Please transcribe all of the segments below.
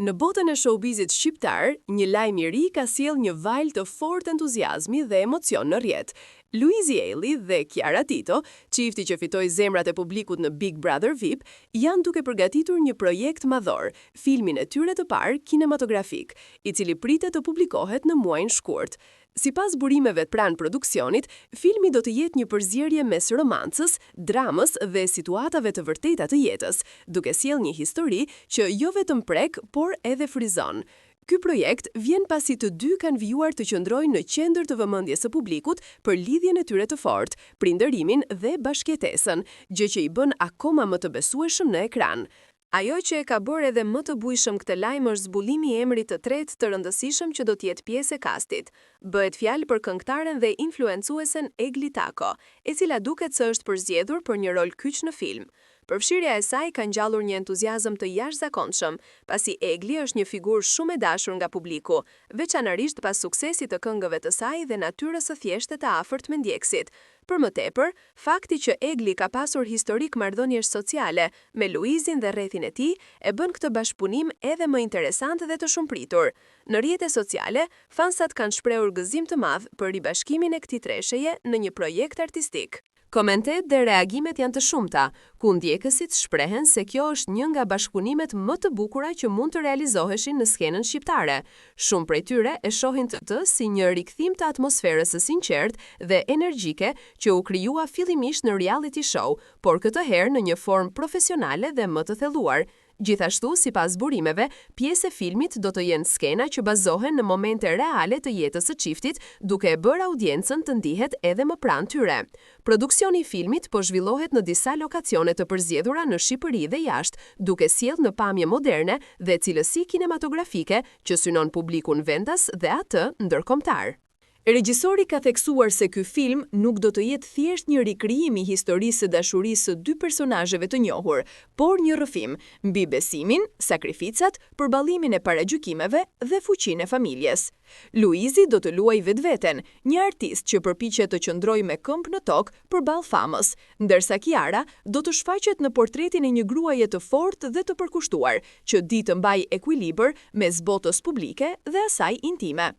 Në botën e showbizit shqiptar, një lajm i ri ka sjell një val të fortë entuziazmi dhe emocion në rrjet. Luizi Elli dhe Kiara Tito, çifti që fitoi zemrat e publikut në Big Brother VIP, janë duke përgatitur një projekt madhor, filmin e tyre të parë kinematografik, i cili pritet të publikohet në muajin shkurt. Sipas burimeve pranë produksionit, filmi do të jetë një përzierje mes romancës, dramës dhe situatave të vërteta të jetës, duke sjellë një histori që jo vetëm prek, por edhe frizon. Ky projekt vjen pasi të dy kanë vijuar të qëndrojnë në qendër të vëmendjes së publikut për lidhjen e tyre të fortë, prindërimin dhe bashkëjetesën, gjë që i bën akoma më të besueshëm në ekran. Ajo që e ka bërë edhe më të bujshëm këtë lajm është zbulimi i emrit të tretë të rëndësishëm që do të jetë pjesë e kastit. Bëhet fjalë për këngëtaren dhe influencuesen Egli Tako, e cila duket se është përzgjedhur për një rol kyç në film. Përfshirja e saj ka ngjallur një entuziazëm të jashtëzakonshëm, pasi Egli është një figurë shumë e dashur nga publiku, veçanërisht pas suksesit të këngëve të saj dhe natyrës së thjeshtë të afërt me ndjekësit. Për më tepër, fakti që Egli ka pasur historik marrëdhëniesh sociale me Luizin dhe rrethin e tij e bën këtë bashkëpunim edhe më interesant dhe të shumëpritur. Në rrjetet sociale, fansat kanë shprehur gëzim të madh për ribashkimin e këtij treshëje në një projekt artistik. Komentet dhe reagimet janë të shumta, ku ndjekësit shprehen se kjo është një nga bashkëpunimet më të bukura që mund të realizoheshin në skenën shqiptare. Shumë prej tyre e shohin të si një rikthim të atmosferës së sinqertë dhe energjike që u krijua fillimisht në reality show, por këtë herë në një formë profesionale dhe më të thelluar. Gjithashtu, sipas burimeve, pjesë e filmit do të jenë skena që bazohen në momente reale të jetës së çiftit, duke e bërë audiencën të ndihet edhe më pranë tyre. Produksioni i filmit po zhvillohet në disa lokacione të përzgjedhura në Shqipëri dhe jashtë, duke sjellë në pamje moderne dhe cilësi kinematografike që synon publikun vendas dhe atë ndërkombëtar. Regjisori ka theksuar se ky film nuk do të jetë thjesht një rikrijim i historisë së dashurisë së dy personazheve të njohur, por një rrëfim mbi besimin, sakrificat, përballimin e paragjykimeve dhe fuqinë e familjes. Luizi do të luajë vetveten, një artist që përpiqet të qëndrojë me këmbë në tokë përballë famës, ndërsa Kiara do të shfaqet në portretin e një gruaje të fortë dhe të përkushtuar, që di të mbajë ekuilibër mes botës publike dhe asaj intime.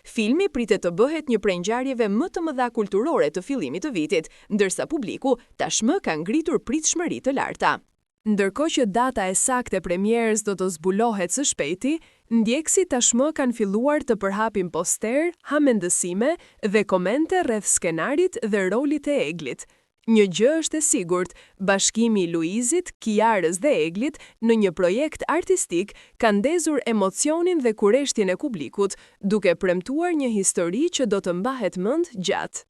Filmi pritet të bëhet një prej ngjarjeve më të mëdha kulturore të fillimit të vitit, ndërsa publiku tashmë ka ngritur pritshmëri të larta. Ndërkohë që data e saktë e premierës do të zbulohet së shpejti, ndjekësit tashmë kanë filluar të përhapin poster, hamendësime dhe komente rreth skenarit dhe rolit e Eglit. Një gjë është e sigurt, bashkimi i Luizit, Kiarës dhe Eglit në një projekt artistik ka ndezur emocionin dhe kureshtjen e publikut, duke premtuar një histori që do të mbahet mend gjatë.